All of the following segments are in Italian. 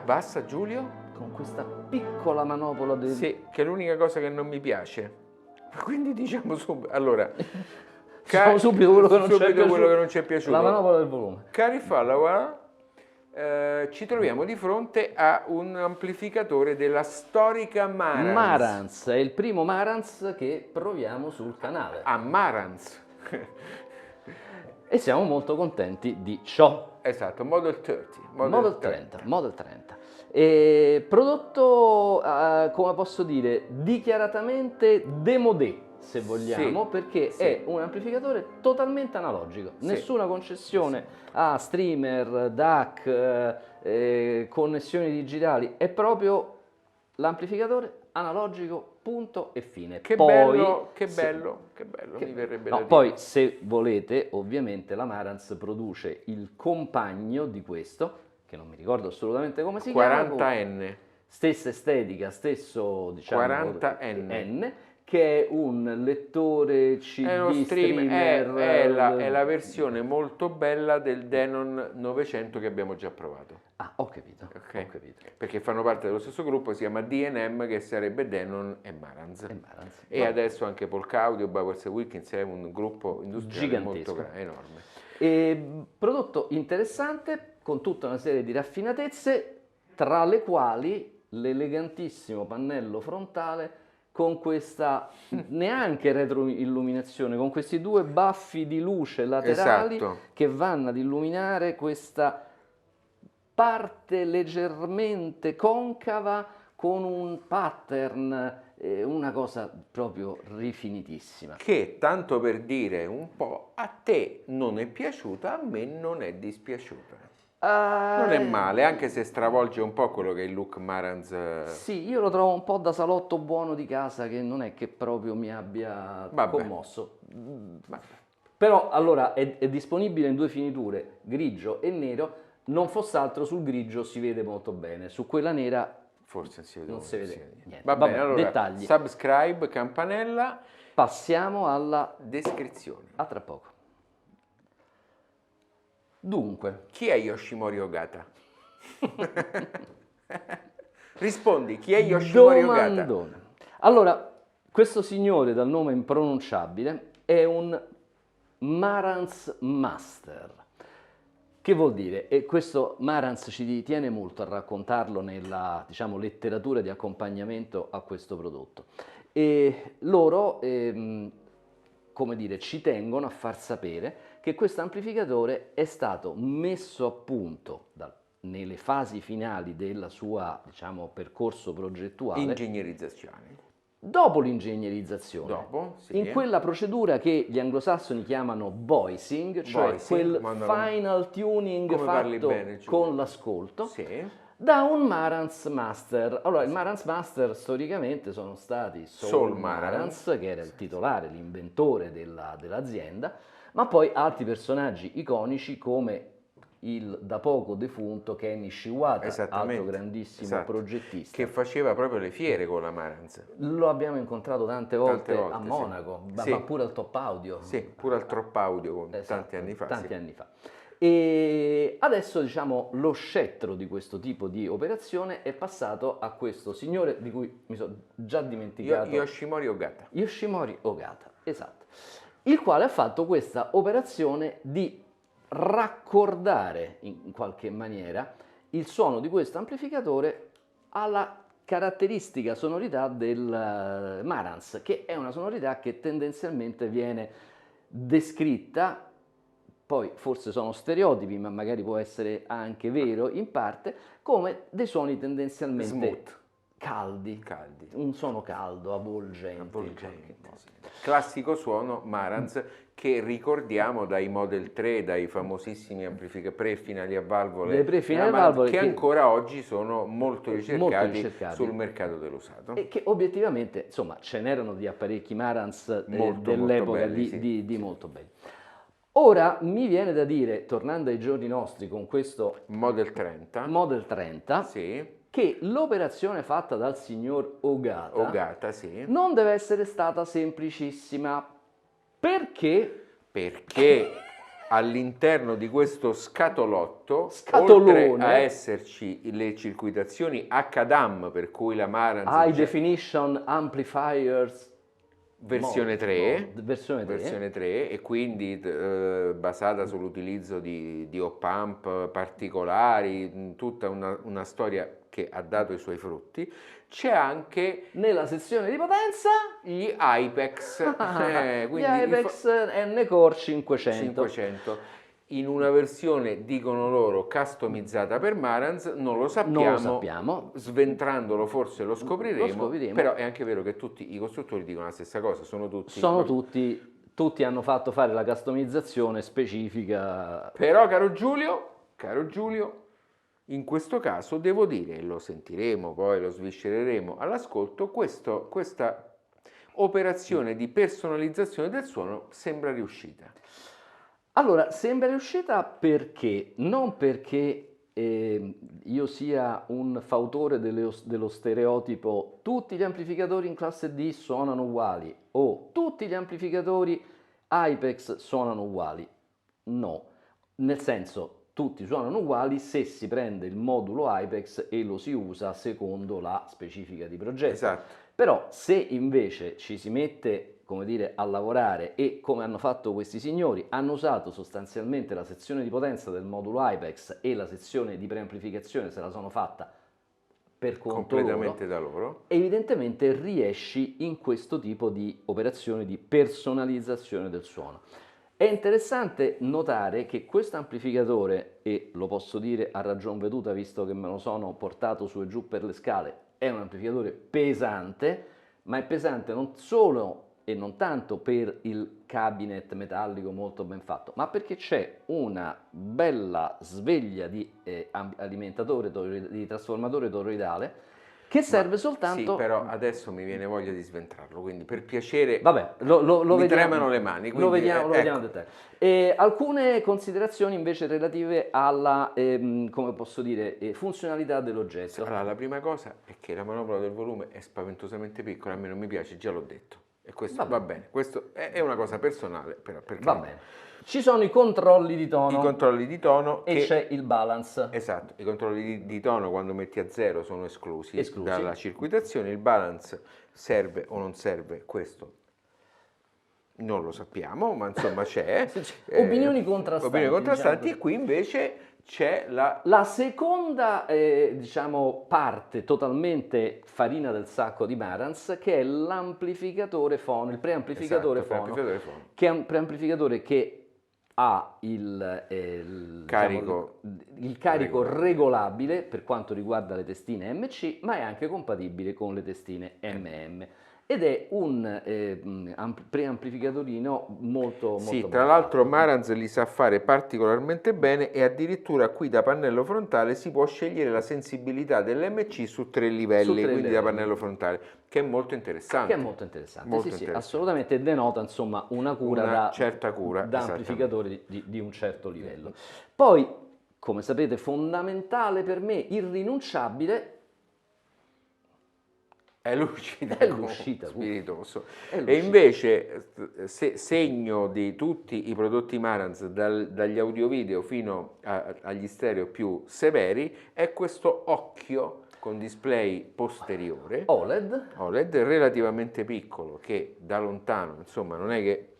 Abbassa Giulio. Con questa piccola manopola del... Sì, che è l'unica cosa che non mi piace. Quindi diciamo subito. Allora, Diciamo subito quello che non ci è subito quello piaciuto. che non ci è piaciuto. La manopola del volume. Cari follower, ci troviamo di fronte a un amplificatore della storica Marantz. Marantz, è il primo Marantz che proviamo sul canale. A Marantz. E siamo molto contenti di ciò. Esatto, Model 30. Model 30. Model 30. E prodotto, come posso dire, dichiaratamente démodé, se vogliamo, Sì, perché sì. è un amplificatore totalmente analogico. Sì. Nessuna concessione a streamer, DAC, connessioni digitali. È proprio l'amplificatore analogico, punto e fine. Che Poi, bello, che se- bello, che bello, mi verrebbe da No, dire. poi se volete, ovviamente la Marantz produce il compagno di questo, che non mi ricordo assolutamente come si chiama, 40N. stessa estetica, stesso diciamo 40N. N, che è un lettore CD È uno streamer, streamer. è la versione molto bella del Denon 900 che abbiamo già provato. Ah, ho capito, Ok? ho capito. Perché fanno parte dello stesso gruppo, si chiama DNM, che sarebbe Denon e Marantz. Marantz. E adesso anche Polka Audio, Bowers Wilkins è un gruppo industriale molto Gigantesco. enorme. Prodotto interessante con tutta una serie di raffinatezze, tra le quali l'elegantissimo pannello frontale con questa neanche retroilluminazione, con questi due baffi di luce laterali Esatto. che vanno ad illuminare questa parte leggermente concava con un pattern, una cosa proprio rifinitissima. Che, tanto per dire un po', a te non è piaciuta, a me non è dispiaciuta. Non è male, anche se stravolge un po' quello che è il look Marantz. Sì, io lo trovo un po' da salotto buono di casa, che non è che proprio mi abbia Vabbè. commosso. Vabbè. Però allora è disponibile in due finiture, grigio e nero. Non fosse altro, sul grigio si vede molto bene, su quella nera Forse si vede non si vede niente. Va bene, allora, dettagli. subscribe, campanella, Passiamo alla... descrizione. a tra poco. Dunque, Chi è Yoshimori Ogata? Rispondi, chi è Yoshimori Ogata? domandone. Allora, questo signore dal nome impronunciabile è un Marantz Master. Che vuol dire? E questo Marantz ci tiene molto a raccontarlo nella, diciamo, letteratura di accompagnamento a questo prodotto. E loro, come dire, ci tengono a far sapere che questo amplificatore è stato messo a punto nelle fasi finali della sua, diciamo, percorso progettuale. Ingegnerizzazione. Dopo l'ingegnerizzazione, Dopo, sì. in quella procedura che gli anglosassoni chiamano voicing, cioè Voicing, quel final tuning come parli fatto bene, Giulio. con l'ascolto, Sì. da un Marantz Master. Allora, il Marantz Master storicamente sono stati Saul Marantz, che era il titolare, l'inventore dell'azienda, ma poi altri personaggi iconici come il da poco defunto Ken Ishiwata, altro grandissimo progettista. Che faceva proprio le fiere con la Marantz. Lo abbiamo incontrato tante volte a sì. Monaco, Sì. ma pure al Top Audio. Sì, pure al Trop Audio Esatto, tanti anni fa. Tanti sì. anni fa. E adesso, diciamo, lo scettro di questo tipo di operazione è passato a questo signore di cui mi sono già dimenticato. Yoshimori Ogata. Yoshimori Ogata, esatto. Il quale ha fatto questa operazione di raccordare in qualche maniera il suono di questo amplificatore alla caratteristica sonorità del Marantz, che è una sonorità che tendenzialmente viene descritta, poi forse sono stereotipi, ma magari può essere anche vero in parte, come dei suoni tendenzialmente Smooth. caldi, un suono caldo, avvolgente. Sì. Classico suono Marantz che ricordiamo dai Model 3, dai famosissimi prefinali a valvole, prefinali a valvole che ancora oggi sono molto ricercati sul mercato dell'usato. E che obiettivamente, insomma, ce n'erano di apparecchi Marantz molto dell'epoca belli, di molto belli. Ora mi viene da dire, tornando ai giorni nostri con questo Model 30, sì, che l'operazione fatta dal signor Ogata sì. non deve essere stata semplicissima. Perché? Perché all'interno di questo scatolotto, Scatolone. oltre a esserci le circuitazioni HDAM, per cui la Marantz High Definition Amplifiers versione 3, versione 3. E quindi basata sull'utilizzo di op-amp particolari, tutta una storia che ha dato i suoi frutti. C'è anche nella sezione di potenza gli Ipex, gli quindi Ipex N-Core 500. in una versione, dicono loro, customizzata per Marantz. Non lo sappiamo, Sventrandolo forse lo scopriremo, però è anche vero che tutti i costruttori dicono la stessa cosa, tutti hanno fatto fare la customizzazione specifica. Però caro Giulio, in questo caso devo dire, e lo sentiremo, poi lo sviscereremo all'ascolto, questa operazione di personalizzazione del suono sembra riuscita. Allora, sembra riuscita perché? Non perché io sia un fautore dello stereotipo tutti gli amplificatori in classe D suonano uguali o tutti gli amplificatori Ipex suonano uguali. No, nel senso tutti suonano uguali se si prende il modulo Ipex e lo si usa secondo la specifica di progetto. Esatto. Però se invece ci si mette, come dire, a lavorare e come hanno fatto questi signori, hanno usato sostanzialmente la sezione di potenza del modulo Ipex e la sezione di preamplificazione se la sono fatta per conto completamente da loro, evidentemente riesci in questo tipo di operazione di personalizzazione del suono. È interessante notare che questo amplificatore, e lo posso dire a ragion veduta visto che me lo sono portato su e giù per le scale, è un amplificatore pesante, ma è pesante non solo e non tanto per il cabinet metallico molto ben fatto, ma perché c'è una bella sveglia di alimentatore, di trasformatore toroidale che serve soltanto... Sì, però adesso mi viene voglia di sventrarlo, quindi per piacere. Vabbè, lo mi vediamo, tremano le mani. Quindi, lo vediamo a dettaglio. Alcune considerazioni invece relative alla, come posso dire, funzionalità dell'oggetto. Allora, la prima cosa è che la manopola del volume è spaventosamente piccola, a me non mi piace, già l'ho detto. E questo va bene, questo è una cosa personale, però va bene. Ci sono i controlli di tono. I controlli di tono e c'è il balance. Esatto, i controlli di tono quando metti a zero sono esclusi dalla circuitazione. Il balance serve o non serve, questo non lo sappiamo, ma insomma c'è. Opinioni contrastanti. Diciamo. E qui invece c'è la seconda diciamo parte totalmente farina del sacco di Marantz, che è l'amplificatore fono, il preamplificatore fono, che è un preamplificatore che ha il carico regolabile per quanto riguarda le testine MC, ma è anche compatibile con le testine MM. Ed è un preamplificatorino molto sì, tra l'altro Marantz li sa fare particolarmente bene e addirittura qui da pannello frontale si può scegliere la sensibilità dell'MC su 3 livelli, quindi da pannello frontale, che è molto interessante. Sì, assolutamente denota insomma una cura certa cura da amplificatore di un certo livello. Poi, come sapete, fondamentale per me, irrinunciabile, è l'uscita spiritoso. E invece segno di tutti i prodotti Marantz, dagli audio-video fino agli stereo più severi, è questo occhio con display posteriore OLED relativamente piccolo, che da lontano, insomma, non è che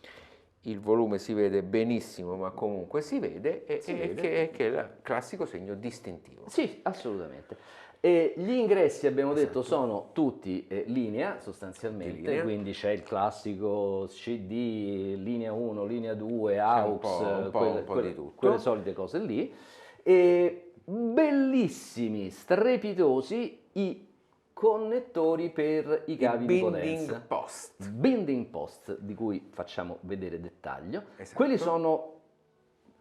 il volume si vede benissimo, ma comunque si vede, che è il classico segno distintivo. Sì, assolutamente. E gli ingressi, abbiamo detto, sono tutti linea sostanzialmente, quindi c'è il classico CD, linea 1, linea 2, AUX, quelle solite cose lì. E bellissimi, strepitosi i connettori per i cavi di potenza. Binding post, di cui facciamo vedere dettaglio. Esatto. Quelli sono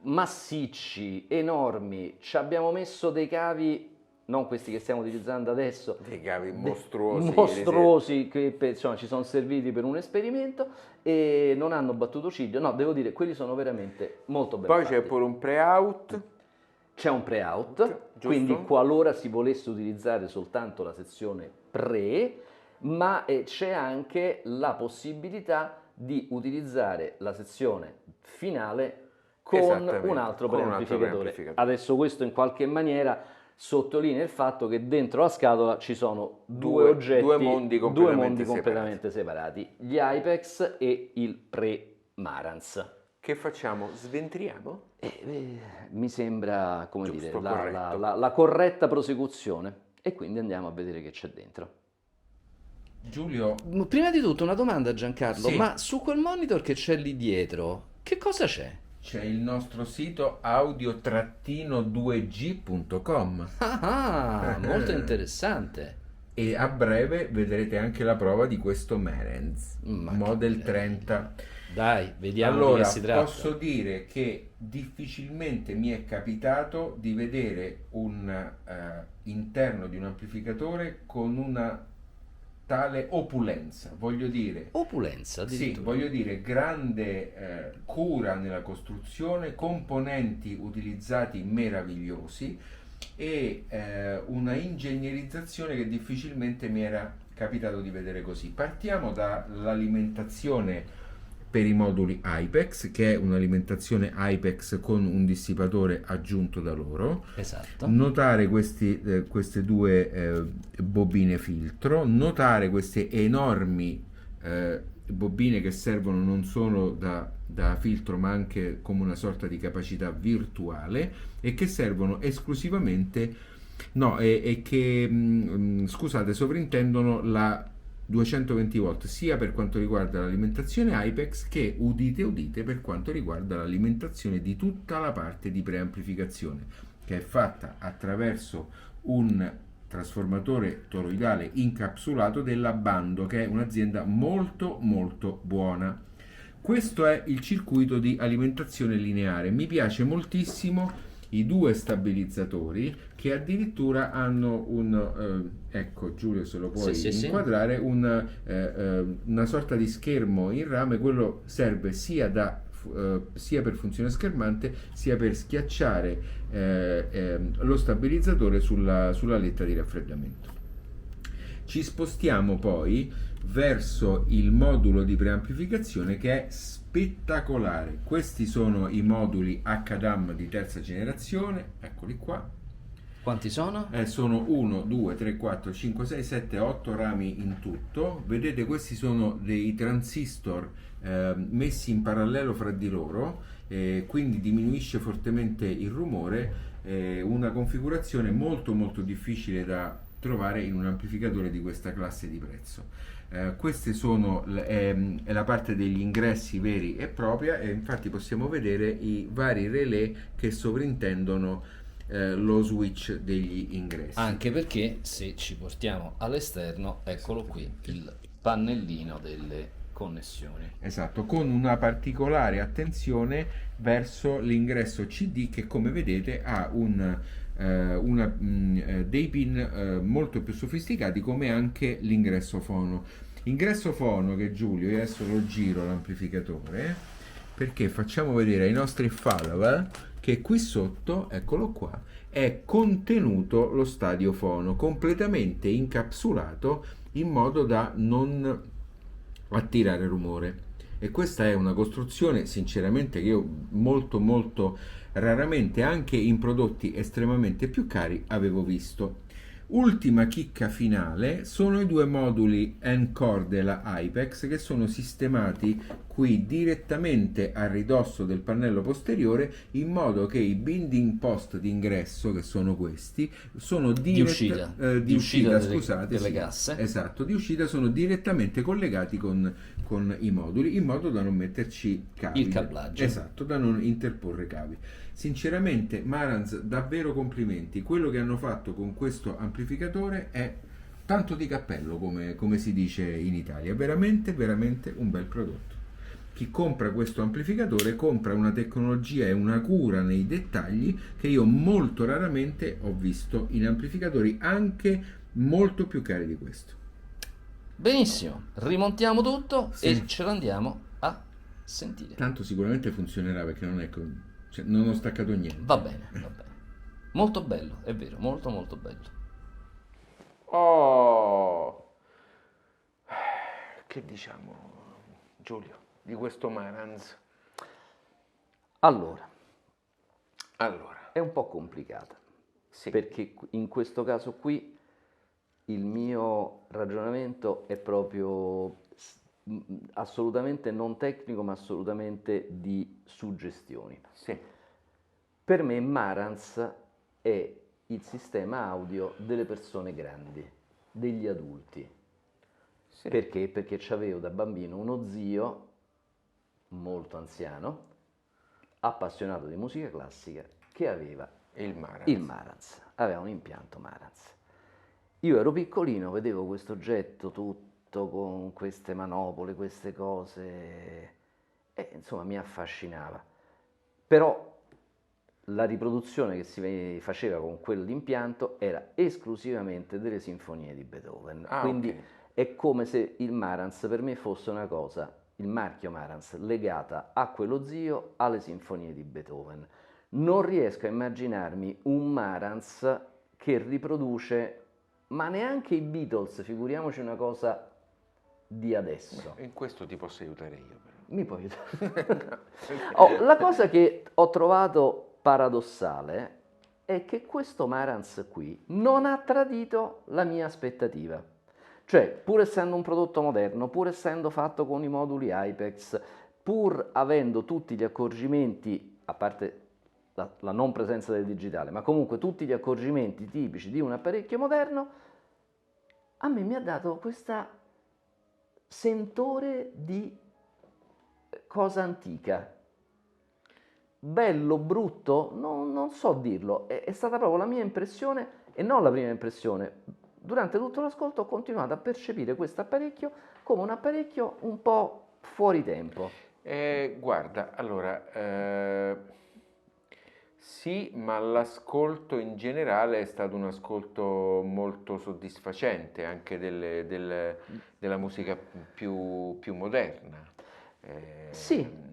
massicci, enormi, ci abbiamo messo dei cavi... non questi che stiamo utilizzando adesso, dei cavi mostruosi che insomma, ci sono serviti per un esperimento e non hanno battuto ciglio. No, devo dire, quelli sono veramente molto ben fatti. Poi c'è pure un pre-out. C'è un pre-out, quindi qualora si volesse utilizzare soltanto la sezione pre, ma c'è anche la possibilità di utilizzare la sezione finale con un altro preamplificatore. Adesso questo in qualche maniera sottolinea il fatto che dentro la scatola ci sono due oggetti, due mondi completamente separati, gli Ipex e il pre-Marantz. Che facciamo? Sventriamo? Mi sembra, come dire, la corretta prosecuzione, e quindi andiamo a vedere che c'è dentro. Giulio, prima di tutto una domanda, Giancarlo, sì. Ma su quel monitor che c'è lì dietro, che cosa c'è? C'è il nostro sito audio-2g.com. Molto interessante. E a breve vedrete anche la prova di questo Marantz Model 30. Dai, vediamo di che si tratta. Posso dire che difficilmente mi è capitato di vedere un interno di un amplificatore con una tale opulenza, voglio dire. Opulenza, addirittura. Sì, voglio dire grande cura nella costruzione, componenti utilizzati meravigliosi e una ingegnerizzazione che difficilmente mi era capitato di vedere così. Partiamo dall'alimentazione per i moduli Ipex, che è un'alimentazione Ipex con un dissipatore aggiunto da loro. Esatto. Notare queste due bobine filtro, notare queste enormi bobine che servono non solo da filtro ma anche come una sorta di capacità virtuale e che servono esclusivamente scusate, sovrintendono la 220 volt sia per quanto riguarda l'alimentazione Ipex che, udite, per quanto riguarda l'alimentazione di tutta la parte di preamplificazione, che è fatta attraverso un trasformatore toroidale incapsulato della Bando, che è un'azienda molto molto buona. Questo è il circuito di alimentazione lineare. Mi piace moltissimo i due stabilizzatori che addirittura hanno ecco Giulio, se lo puoi inquadrare, una sorta di schermo in rame. Quello serve sia per funzione schermante sia per schiacciare lo stabilizzatore sulla letta di raffreddamento. Ci spostiamo poi verso il modulo di preamplificazione, che è spettacolare. Questi sono i moduli HDAM di terza generazione, eccoli qua. Quanti sono? Sono 1, 2, 3, 4, 5, 6, 7, 8 rami in tutto. Vedete, questi sono dei transistor messi in parallelo fra di loro, quindi diminuisce fortemente il rumore, una configurazione molto molto difficile da trovare in un amplificatore di questa classe di prezzo. Queste sono è la parte degli ingressi veri e propria, e infatti possiamo vedere i vari relè che sovrintendono lo switch degli ingressi. Anche perché se ci portiamo all'esterno, eccolo qui il pannellino delle connessioni. Esatto, con una particolare attenzione verso l'ingresso CD, che come vedete ha dei pin molto più sofisticati, come anche l'ingresso fono. Ingresso fono che, Giulio, io adesso lo giro l'amplificatore perché facciamo vedere ai nostri follower che qui sotto, eccolo qua, è contenuto lo stadio fono completamente incapsulato in modo da non attirare rumore. E questa è una costruzione sinceramente che io molto molto raramente, anche in prodotti estremamente più cari, avevo visto. Ultima chicca finale sono i due moduli N-Core della Ipex, che sono sistemati qui direttamente a ridosso del pannello posteriore, in modo che i binding post di ingresso, che sono questi, sono di uscita delle casse. Esatto, di uscita, sono direttamente collegati con i moduli, in modo da non metterci cavi. Il cablaggio. Esatto, da non interporre cavi. Sinceramente, Marantz, davvero complimenti. Quello che hanno fatto con questo amplificatore è tanto di cappello, come si dice in Italia. È veramente, veramente un bel prodotto. Chi compra questo amplificatore compra una tecnologia e una cura nei dettagli che io molto raramente ho visto in amplificatori anche molto più cari di questo. Benissimo, rimontiamo tutto e ce l'andiamo a sentire. Tanto sicuramente funzionerà, perché non ho staccato niente. Va bene. Molto bello, è vero, molto molto bello. Oh, che diciamo, Giulio, di questo Marantz? Allora, Allora, è un po' complicata, sì. perché in questo caso qui il mio ragionamento è proprio assolutamente non tecnico, ma assolutamente di suggestioni. Sì, Per me Marantz è il sistema audio delle persone grandi, degli adulti. sì, Perché? Perché c'avevo da bambino uno zio molto anziano, appassionato di musica classica, che aveva il il Marantz. Marantz, aveva un impianto Marantz. Io ero piccolino, vedevo questo oggetto tutto con queste manopole, queste cose, e insomma mi affascinava. Però la riproduzione che si faceva con quell'impianto era esclusivamente delle sinfonie di Beethoven. Ah, ok. Quindi è come se il Marantz per me fosse una cosa, il marchio Marantz, legata a quello zio, alle sinfonie di Beethoven. Non riesco a immaginarmi un Marantz che riproduce, ma neanche i Beatles, figuriamoci una cosa di adesso. In questo ti posso aiutare io, però. Mi puoi aiutare? La cosa che ho trovato paradossale è che questo Marantz qui non ha tradito la mia aspettativa. Cioè, pur essendo un prodotto moderno, pur essendo fatto con i moduli Hypex, pur avendo tutti gli accorgimenti, a parte la non presenza del digitale, ma comunque tutti gli accorgimenti tipici di un apparecchio moderno, a me mi ha dato questo sentore di cosa antica. Bello, brutto, non so dirlo, è stata proprio la mia impressione e non la prima impressione. Durante tutto l'ascolto ho continuato a percepire questo apparecchio come un apparecchio un po' fuori tempo. Guarda, allora, sì, ma l'ascolto in generale è stato un ascolto molto soddisfacente anche della musica più moderna. Sì, Ehm,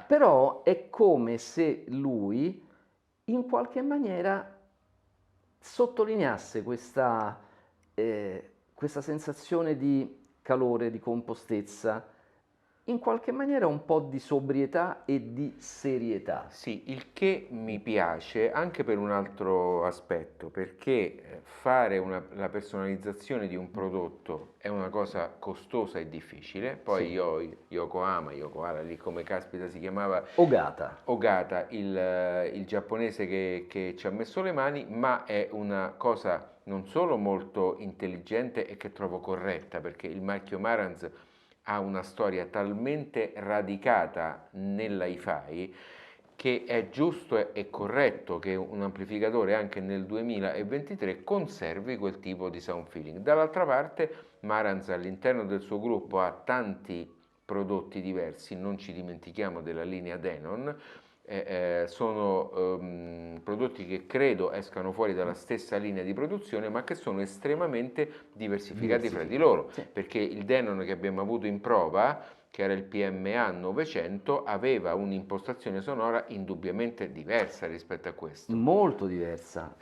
però è come se lui in qualche maniera sottolineasse questa sensazione di calore, di compostezza, in qualche maniera un po' di sobrietà e di serietà. Sì, il che mi piace anche per un altro aspetto, perché fare la personalizzazione di un prodotto è una cosa costosa e difficile. Poi Sì. Yokohara, lì come caspita si chiamava, Ogata. Ogata, il giapponese che ci ha messo le mani, ma è una cosa non solo molto intelligente e che trovo corretta, perché il marchio Marantz ha una storia talmente radicata nella hi-fi che è giusto e corretto che un amplificatore anche nel 2023 conservi quel tipo di sound feeling. Dall'altra parte Marantz all'interno del suo gruppo ha tanti prodotti diversi, non ci dimentichiamo della linea Denon, sono prodotti che credo escano fuori dalla stessa linea di produzione ma che sono estremamente diversificati fra di loro, Sì. perché il Denon che abbiamo avuto in prova, che era il PMA 900, aveva un'impostazione sonora indubbiamente diversa rispetto a questo. Molto diversa,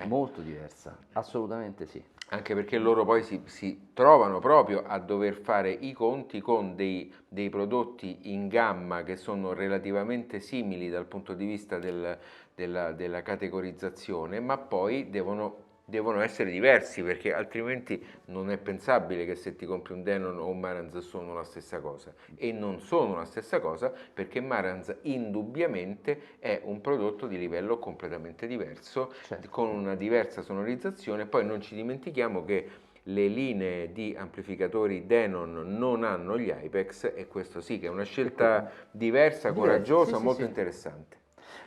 assolutamente sì. Anche perché loro poi si trovano proprio a dover fare i conti con dei prodotti in gamma che sono relativamente simili dal punto di vista della categorizzazione, ma poi devono essere diversi perché altrimenti non è pensabile che se ti compri un Denon o un Marantz sono la stessa cosa. E non sono la stessa cosa perché Marantz indubbiamente è un prodotto di livello completamente diverso, Certo. con una diversa sonorizzazione. Poi non ci dimentichiamo che le linee di amplificatori Denon non hanno gli Apex e questo sì che è una scelta diversa, coraggiosa, Sì, molto sì. interessante.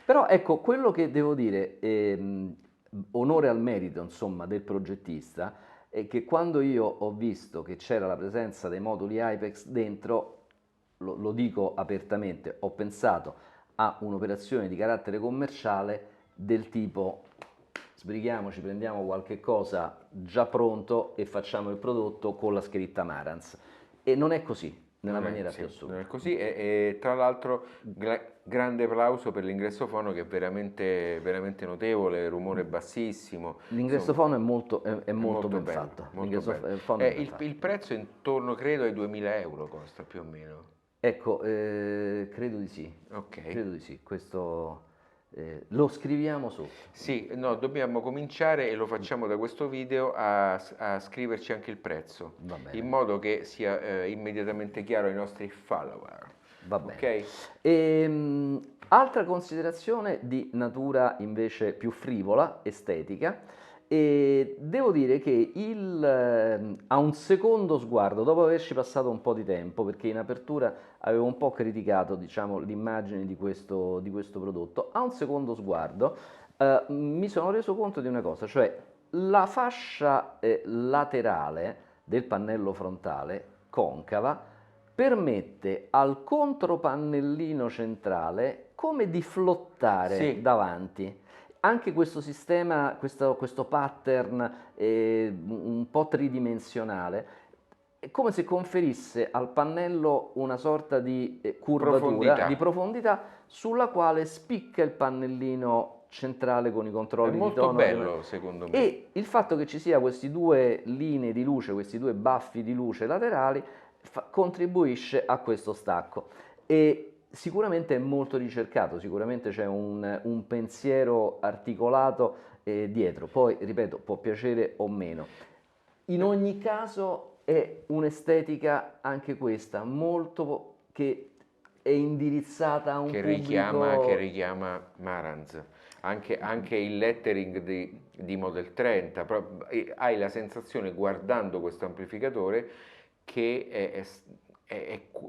Però ecco, quello che devo dire, onore al merito, insomma, del progettista, è che quando io ho visto che c'era la presenza dei moduli Hypex dentro, lo dico apertamente, ho pensato a un'operazione di carattere commerciale del tipo sbrighiamoci, prendiamo qualche cosa già pronto e facciamo il prodotto con la scritta Marantz. E non è così, nella maniera più Non è assoluta. così e tra l'altro grande applauso per l'ingresso fono che è veramente, veramente notevole, rumore bassissimo, L'ingresso insomma fono è è molto molto ben bello, fatto. molto bello. Fono è ben Il fatto. prezzo è intorno credo ai 2000 euro costa più o meno. Ecco, credo di sì. Ok. Credo di sì. Questo lo scriviamo sotto. Sì, no, dobbiamo cominciare, e lo facciamo da questo video, a scriverci anche il prezzo, Va bene. in modo che sia immediatamente chiaro ai nostri follower. Va bene. Ok? Altra considerazione di natura invece più frivola, estetica, e devo dire che a un secondo sguardo, dopo averci passato un po' di tempo, perché in apertura avevo un po' criticato, diciamo, l'immagine di questo prodotto, a un secondo sguardo mi sono reso conto di una cosa, cioè la fascia laterale del pannello frontale concava permette al contropannellino centrale come di flottare Sì. davanti. Anche questo sistema, questo pattern un po' tridimensionale, è come se conferisse al pannello una sorta di curvatura, di profondità, sulla quale spicca il pannellino centrale con i controlli di molto tono. bello, secondo me. E il fatto che ci sia questi due linee di luce, questi due baffi di luce laterali, contribuisce a questo stacco. E sicuramente è molto ricercato, sicuramente c'è un pensiero articolato dietro, poi ripeto, può piacere o meno. In ogni caso è un'estetica anche questa, molto che è indirizzata a un pubblico... Che richiama Marantz. Anche il lettering di Model 30, hai la sensazione, guardando questo amplificatore, che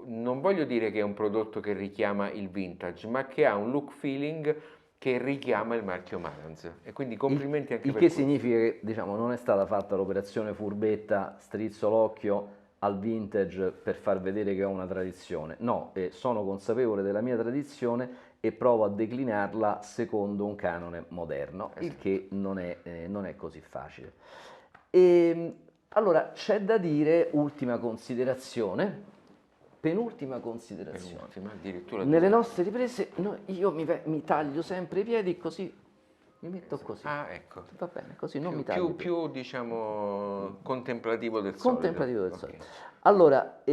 non voglio dire che è un prodotto che richiama il vintage, ma che ha un look feeling che richiama il marchio Marantz. E quindi complimenti anche per questo. Il che significa che, diciamo, non è stata fatta l'operazione furbetta, strizzo l'occhio al vintage per far vedere che ho una tradizione. No, sono consapevole della mia tradizione e provo a declinarla secondo un canone moderno, il che non è così facile. Allora, c'è da dire, ultima considerazione, penultima considerazione. Penultima, addirittura Nelle nostre riprese io mi taglio sempre i piedi così, mi metto così. Ah, ecco. Va bene, così non mi taglio. Più diciamo, contemplativo del Contemplativo del solito. solito. Allora,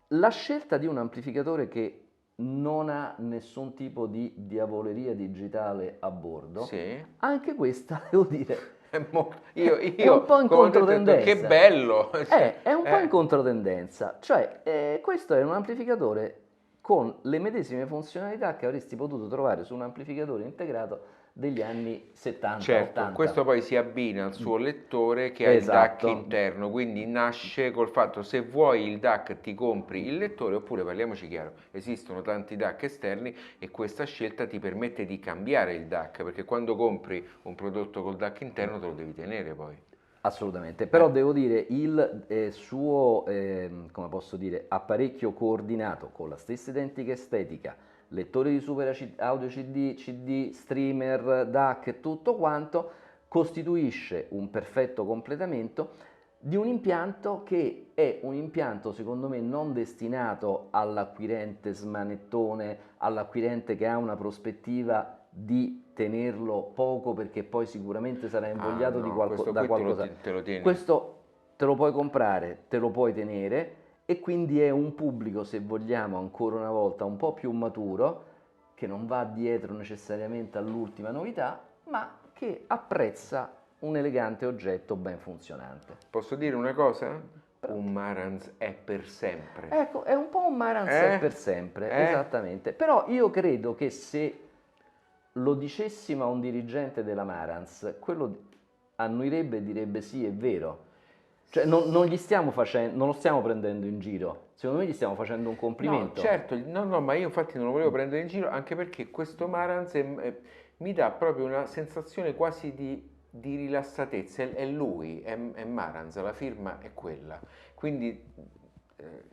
la scelta di un amplificatore che non ha nessun tipo di diavoleria digitale a bordo, Sì. anche questa, devo dire, È un po' in controtendenza. Che bello! È un po' in controtendenza. Cioè, questo è un amplificatore con le medesime funzionalità che avresti potuto trovare su un amplificatore integrato degli anni 70-80. Certo, questo poi si abbina al suo lettore che ha il DAC interno, quindi nasce col fatto: se vuoi il DAC ti compri il lettore, oppure, parliamoci chiaro, esistono tanti DAC esterni e questa scelta ti permette di cambiare il DAC, perché quando compri un prodotto col DAC interno te lo devi tenere poi. Assolutamente, però devo dire il suo, come posso dire, apparecchio coordinato con la stessa identica estetica, lettore di super audio CD, streamer, DAC, tutto quanto, costituisce un perfetto completamento di un impianto che è un impianto secondo me non destinato all'acquirente smanettone, all'acquirente che ha una prospettiva di tenerlo poco perché poi sicuramente sarà invogliato da qualcosa. Te lo tieni. Questo te lo puoi comprare, te lo puoi tenere e quindi è un pubblico, se vogliamo, ancora una volta un po' più maturo, che non va dietro necessariamente all'ultima novità, ma che apprezza un elegante oggetto ben funzionante. Posso dire una cosa? Un Marantz è per sempre. Ecco, è un po' un Marantz è per sempre, esattamente. Però io credo che se lo dicessimo a un dirigente della Marantz, quello annuirebbe e direbbe sì, è vero. Cioè non gli stiamo facendo, non lo stiamo prendendo in giro, secondo me gli stiamo facendo un complimento. No, certo, no, ma io infatti non lo volevo prendere in giro, anche perché questo Marantz mi dà proprio una sensazione quasi di rilassatezza, è lui, è Marantz, la firma è quella, quindi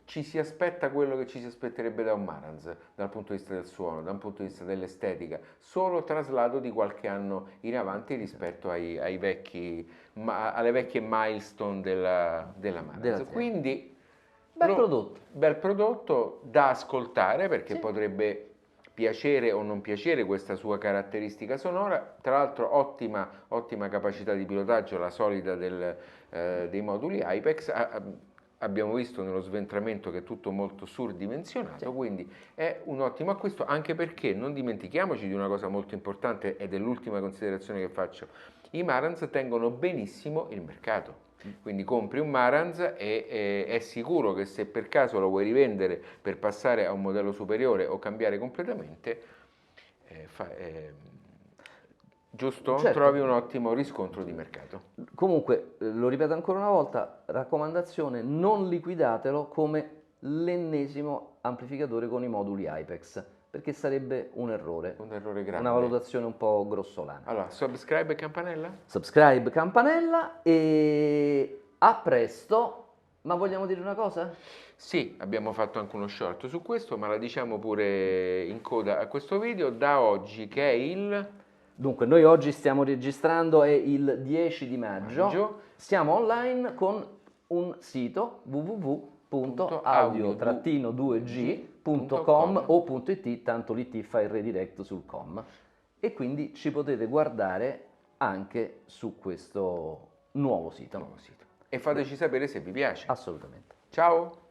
ci si aspetta quello che ci si aspetterebbe da un Marantz, dal punto di vista del suono, dal punto di vista dell'estetica, solo traslato di qualche anno in avanti rispetto alle vecchie milestone della Marantz. Quindi bel prodotto da ascoltare, perché potrebbe piacere o non piacere questa sua caratteristica sonora. Tra l'altro ottima capacità di pilotaggio, la solida dei moduli Apex. abbiamo visto nello sventramento che è tutto molto surdimensionato, Sì. quindi è un ottimo acquisto, anche perché non dimentichiamoci di una cosa molto importante, ed è l'ultima considerazione che faccio: i Marantz tengono benissimo il mercato. Quindi compri un Marantz e è sicuro che se per caso lo vuoi rivendere per passare a un modello superiore o cambiare completamente, giusto? Certo. Trovi un ottimo riscontro di mercato. Comunque, lo ripeto ancora una volta, raccomandazione, non liquidatelo come l'ennesimo amplificatore con i moduli Apex, perché sarebbe un errore, Un errore grande. una valutazione un po' grossolana. Allora, subscribe e campanella? Subscribe, campanella e a presto. Ma vogliamo dire una cosa? Sì, abbiamo fatto anche uno short su questo, ma la diciamo pure in coda a questo video. Da oggi, che è il Dunque, noi oggi stiamo registrando, è il 10 di maggio, siamo online con un sito www.audio-2g.com o .it, tanto l'it fa il redirect sul com, e quindi ci potete guardare anche su questo nuovo sito. nuovo sito. E fateci sapere se vi piace. Assolutamente. Ciao!